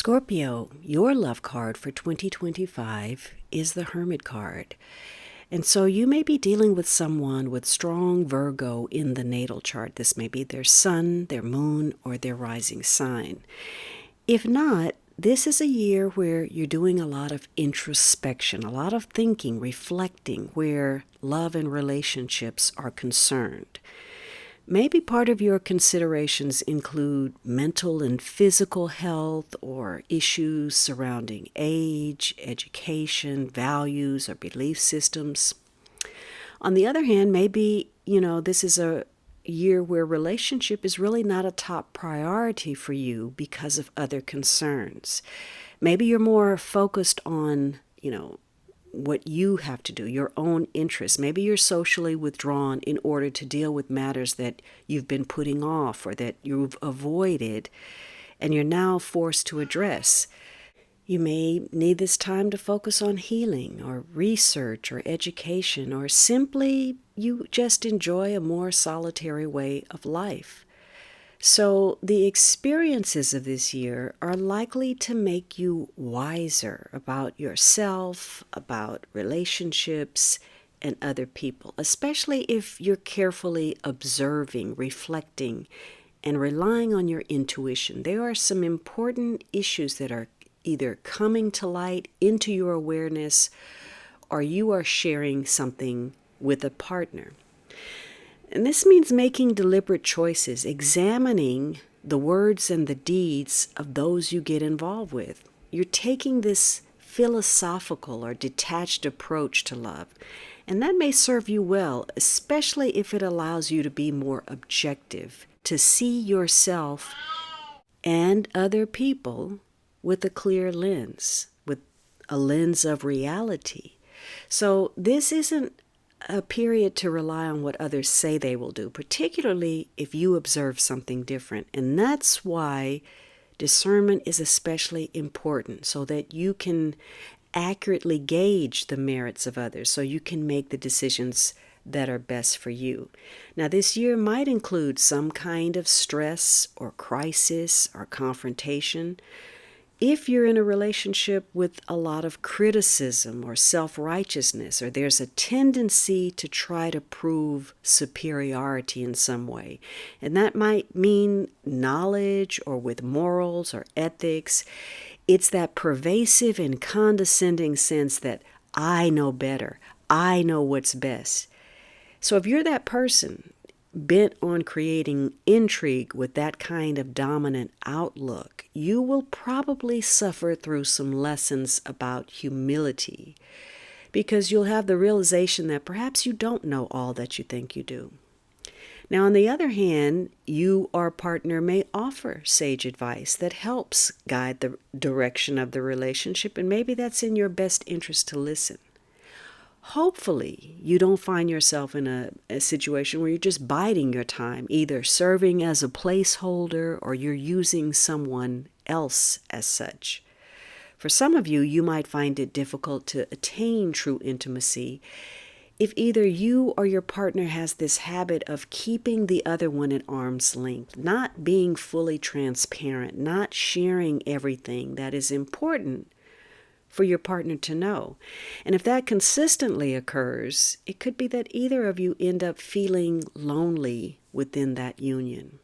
Scorpio, your love card for 2025 is the Hermit card. And so you may be dealing with someone with strong Virgo in the natal chart. This may be their sun, their moon, or their rising sign. If not, this is a year where you're doing a lot of introspection, a lot of thinking, reflecting where love and relationships are concerned. Maybe part of your considerations include mental and physical health or issues surrounding age, education, values, or belief systems. On the other hand, maybe, this is a year where relationship is really not a top priority for you because of other concerns. Maybe you're more focused on, what you have to do, your own interests. Maybe you're socially withdrawn in order to deal with matters that you've been putting off or that you've avoided and you're now forced to address. You may need this time to focus on healing or research or education, or simply you just enjoy a more solitary way of life. So the experiences of this year are likely to make you wiser about yourself, about relationships, and other people, especially if you're carefully observing, reflecting, and relying on your intuition. There are some important issues that are either coming to light into your awareness, or you are sharing something with a partner. And this means making deliberate choices, examining the words and the deeds of those you get involved with. You're taking this philosophical or detached approach to love, and that may serve you well, especially if it allows you to be more objective, to see yourself and other people with a clear lens, with a lens of reality. So this isn't a period to rely on what others say they will do, particularly if you observe something different. And that's why discernment is especially important, so that you can accurately gauge the merits of others, so you can make the decisions that are best for you. Now, this year might include some kind of stress or crisis or confrontation. If you're in a relationship with a lot of criticism or self-righteousness, or there's a tendency to try to prove superiority in some way, and that might mean knowledge or with morals or ethics, it's that pervasive and condescending sense that I know better, I know what's best. So if you're that person bent on creating intrigue with that kind of dominant outlook, you will probably suffer through some lessons about humility, because you'll have the realization that perhaps you don't know all that you think you do. Now, on the other hand, you or partner may offer sage advice that helps guide the direction of the relationship, and maybe that's in your best interest to listen. Hopefully, you don't find yourself in a situation where you're just biding your time, either serving as a placeholder or you're using someone else as such. For some of you, you might find it difficult to attain true intimacy if either you or your partner has this habit of keeping the other one at arm's length, not being fully transparent, not sharing everything that is important for your partner to know. And if that consistently occurs, it could be that either of you end up feeling lonely within that union.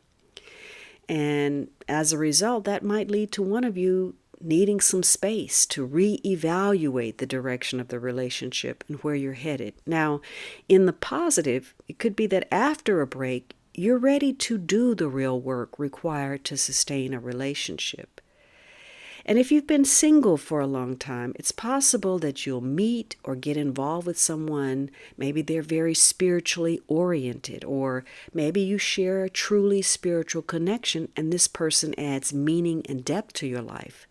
And as a result, that might lead to one of you needing some space to reevaluate the direction of the relationship and where you're headed. Now, in the positive, it could be that after a break, you're ready to do the real work required to sustain a relationship. And if you've been single for a long time, it's possible that you'll meet or get involved with someone. Maybe they're very spiritually oriented, or maybe you share a truly spiritual connection and this person adds meaning and depth to your life.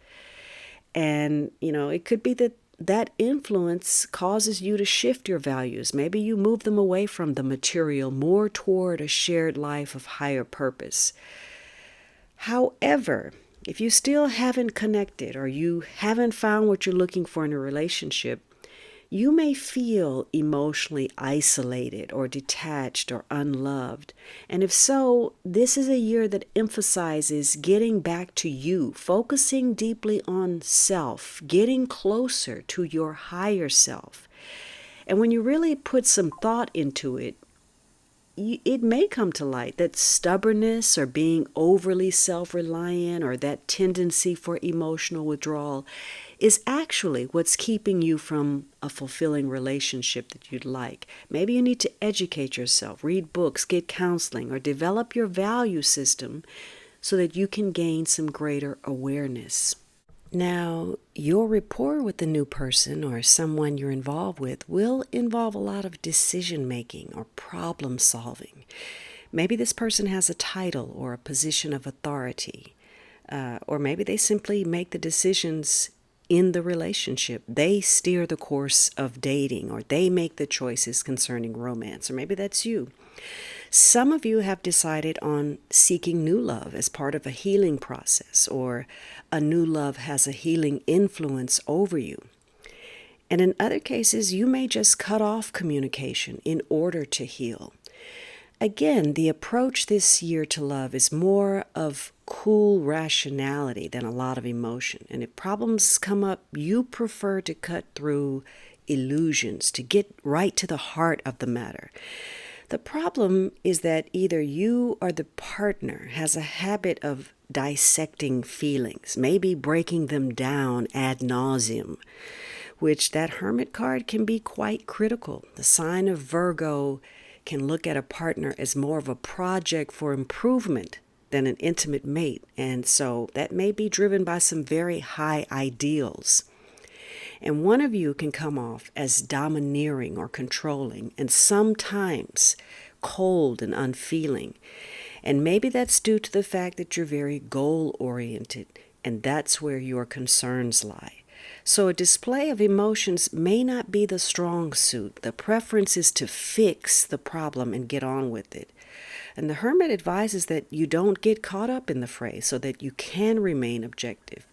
And, it could be that influence causes you to shift your values. Maybe you move them away from the material, more toward a shared life of higher purpose. However, if you still haven't connected or you haven't found what you're looking for in a relationship, You may feel emotionally isolated or detached or unloved. And if so, this is a year that emphasizes getting back to you, focusing deeply on self, getting closer to your higher self. And when you really put some thought into it, it may come to light that stubbornness or being overly self reliant or that tendency for emotional withdrawal is actually what's keeping you from a fulfilling relationship that you'd like. Maybe you need to educate yourself, read books, get counseling, or develop your value system so that you can gain some greater awareness. Now, your rapport with the new person or someone you're involved with will involve a lot of decision making or problem solving. Maybe this person has a title or a position of authority, or maybe they simply make the decisions in the relationship. They steer the course of dating, or they make the choices concerning romance, or maybe that's you. Some of you have decided on seeking new love as part of a healing process, or a new love has a healing influence over you. And in other cases, you may just cut off communication in order to heal. Again, the approach this year to love is more of cool rationality than a lot of emotion. And if problems come up, you prefer to cut through illusions, to get right to the heart of the matter. The problem is that either you or the partner has a habit of dissecting feelings, maybe breaking them down ad nauseum, which that Hermit card can be quite critical. The sign of Virgo can look at a partner as more of a project for improvement than an intimate mate, and so that may be driven by some very high ideals. And one of you can come off as domineering or controlling, and sometimes cold and unfeeling. And maybe that's due to the fact that you're very goal-oriented, and that's where your concerns lie. So a display of emotions may not be the strong suit. The preference is to fix the problem and get on with it. And the Hermit advises that you don't get caught up in the fray so that you can remain objective.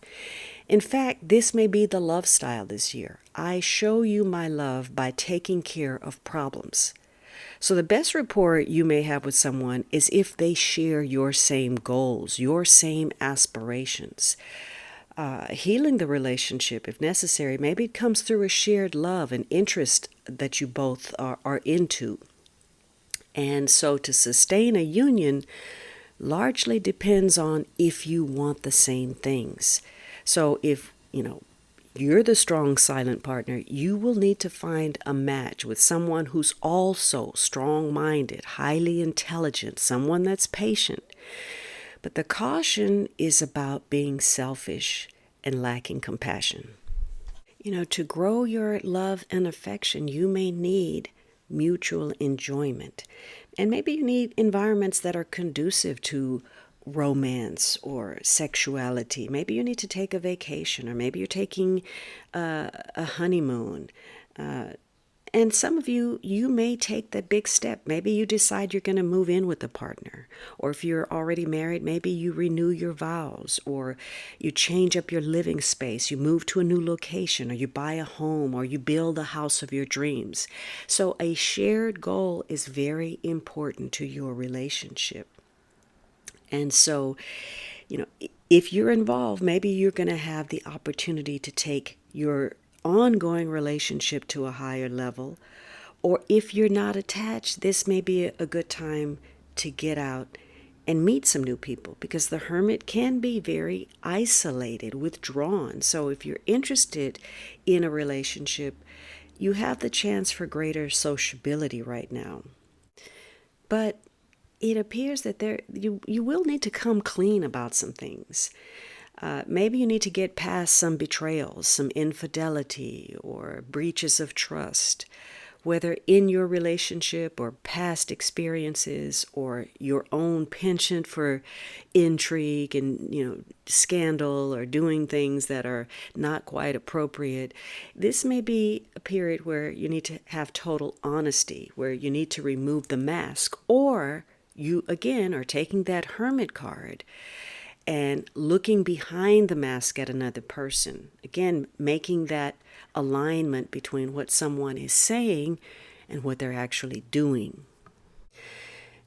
In fact, this may be the love style this year. I show you my love by taking care of problems. So the best rapport you may have with someone is if they share your same goals, your same aspirations. Healing the relationship, if necessary, maybe it comes through a shared love and interest that you both are into. And so to sustain a union largely depends on if you want the same things. So if, you're the strong silent partner, you will need to find a match with someone who's also strong-minded, highly intelligent, someone that's patient. But the caution is about being selfish and lacking compassion. To grow your love and affection, you may need mutual enjoyment. And maybe you need environments that are conducive to romance or sexuality. Maybe you need to take a vacation, or maybe you're taking a honeymoon. And some of you may take the big step. Maybe you decide you're going to move in with a partner. Or if you're already married, maybe you renew your vows, or you change up your living space. You move to a new location, or you buy a home, or you build a house of your dreams. So a shared goal is very important to your relationship. And so, if you're involved, maybe you're going to have the opportunity to take your ongoing relationship to a higher level. Or if you're not attached, this may be a good time to get out and meet some new people, because the Hermit can be very isolated, withdrawn. So if you're interested in a relationship, you have the chance for greater sociability right now. But it appears that you will need to come clean about some things. Maybe you need to get past some betrayals, some infidelity, or breaches of trust, whether in your relationship or past experiences, or your own penchant for intrigue and, scandal, or doing things that are not quite appropriate. This may be a period where you need to have total honesty, where you need to remove the mask, or you again are taking that Hermit card and looking behind the mask at another person. Again, making that alignment between what someone is saying and what they're actually doing.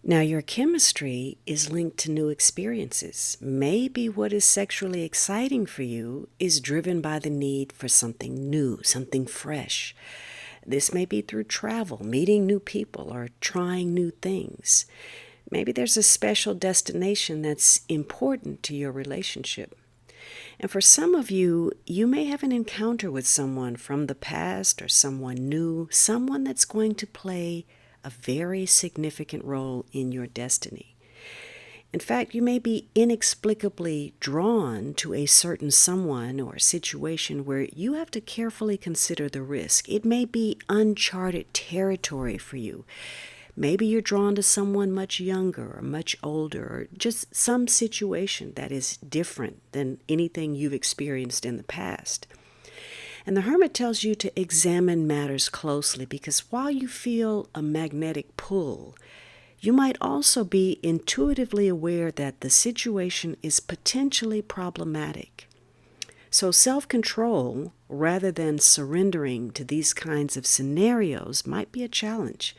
Now, your chemistry is linked to new experiences. Maybe what is sexually exciting for you is driven by the need for something new, something fresh. This may be through travel, meeting new people, or trying new things. Maybe there's a special destination that's important to your relationship. And for some of you, you may have an encounter with someone from the past or someone new, someone that's going to play a very significant role in your destiny. In fact, you may be inexplicably drawn to a certain someone or situation where you have to carefully consider the risk. It may be uncharted territory for you. Maybe you're drawn to someone much younger or much older, or just some situation that is different than anything you've experienced in the past. And the Hermit tells you to examine matters closely because while you feel a magnetic pull, you might also be intuitively aware that the situation is potentially problematic. So self-control, rather than surrendering to these kinds of scenarios, might be a challenge.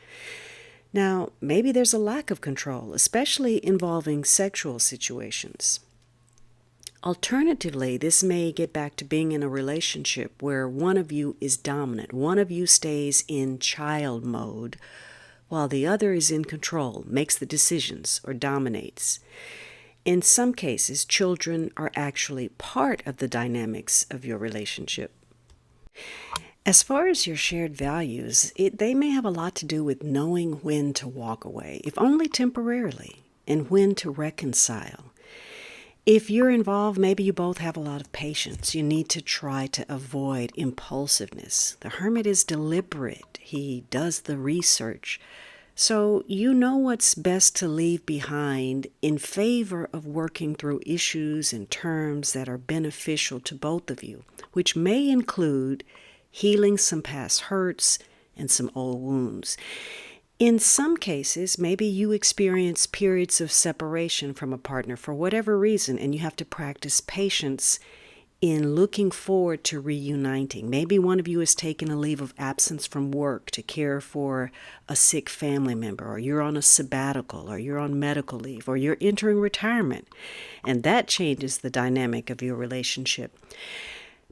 Now, maybe there's a lack of control, especially involving sexual situations. Alternatively, this may get back to being in a relationship where one of you is dominant, one of you stays in child mode, while the other is in control, makes the decisions, or dominates. In some cases, children are actually part of the dynamics of your relationship. As far as your shared values, they may have a lot to do with knowing when to walk away, if only temporarily, and when to reconcile. If you're involved, maybe you both have a lot of patience. You need to try to avoid impulsiveness. The Hermit is deliberate. He does the research. So you know what's best to leave behind in favor of working through issues and terms that are beneficial to both of you, which may include healing some past hurts and some old wounds. In some cases, maybe you experience periods of separation from a partner for whatever reason, and you have to practice patience in looking forward to reuniting. Maybe one of you has taken a leave of absence from work to care for a sick family member, or you're on a sabbatical, or you're on medical leave, or you're entering retirement, and that changes the dynamic of your relationship.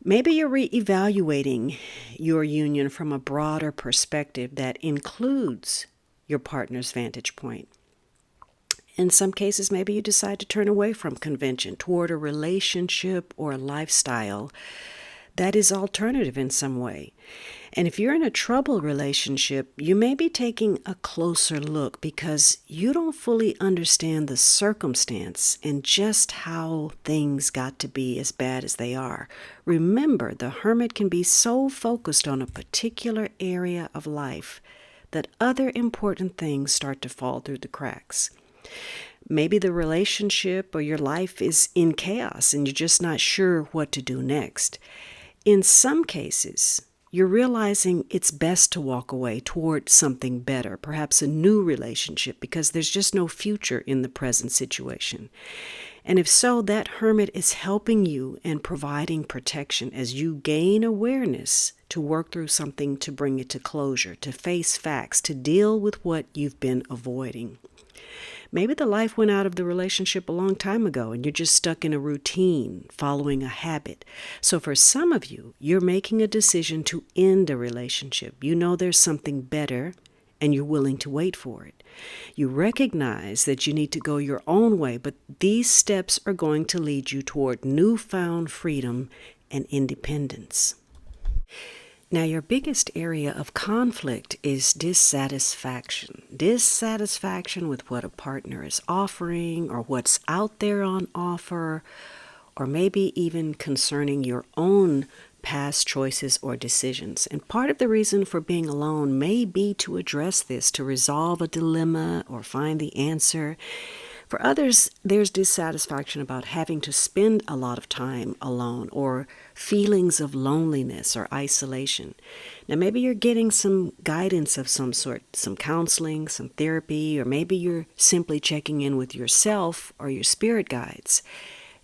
Maybe you're reevaluating your union from a broader perspective that includes your partner's vantage point. In some cases, maybe you decide to turn away from convention toward a relationship or a lifestyle that is alternative in some way. And if you're in a troubled relationship, you may be taking a closer look because you don't fully understand the circumstance and just how things got to be as bad as they are. Remember, the Hermit can be so focused on a particular area of life that other important things start to fall through the cracks. Maybe the relationship or your life is in chaos and you're just not sure what to do next. In some cases, you're realizing it's best to walk away toward something better, perhaps a new relationship, because there's just no future in the present situation. And if so, that Hermit is helping you and providing protection as you gain awareness to work through something, to bring it to closure, to face facts, to deal with what you've been avoiding. Maybe the life went out of the relationship a long time ago and you're just stuck in a routine, following a habit. So for some of you, you're making a decision to end a relationship. You know there's something better and you're willing to wait for it. You recognize that you need to go your own way, but these steps are going to lead you toward newfound freedom and independence. Now, your biggest area of conflict is dissatisfaction. Dissatisfaction with what a partner is offering or what's out there on offer, or maybe even concerning your own past choices or decisions. And part of the reason for being alone may be to address this, to resolve a dilemma or find the answer. For others, there's dissatisfaction about having to spend a lot of time alone or feelings of loneliness or isolation. Now, maybe you're getting some guidance of some sort, some counseling, some therapy, or maybe you're simply checking in with yourself or your spirit guides.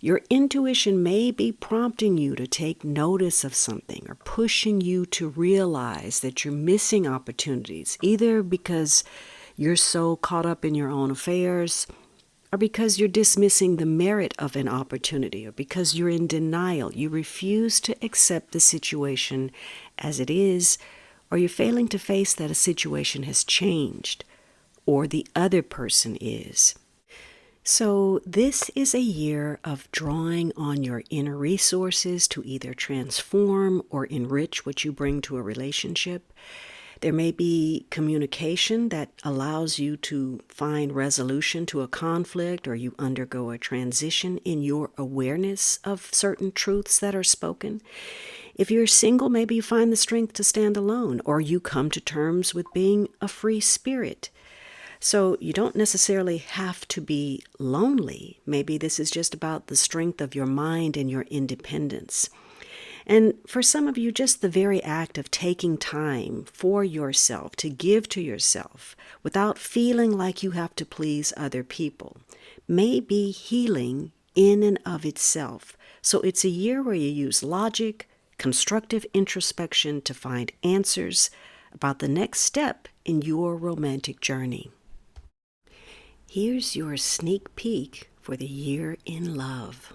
Your intuition may be prompting you to take notice of something or pushing you to realize that you're missing opportunities, either because you're so caught up in your own affairs, or because you're dismissing the merit of an opportunity, or because you're in denial. You refuse to accept the situation as it is, or you're failing to face that a situation has changed, or the other person is. So this is a year of drawing on your inner resources to either transform or enrich what you bring to a relationship. There may be communication that allows you to find resolution to a conflict, or you undergo a transition in your awareness of certain truths that are spoken. If you're single, maybe you find the strength to stand alone, or you come to terms with being a free spirit. So you don't necessarily have to be lonely. Maybe this is just about the strength of your mind and your independence. And for some of you, just the very act of taking time for yourself, to give to yourself, without feeling like you have to please other people, may be healing in and of itself. So it's a year where you use logic, constructive introspection to find answers about the next step in your romantic journey. Here's your sneak peek for the year in love.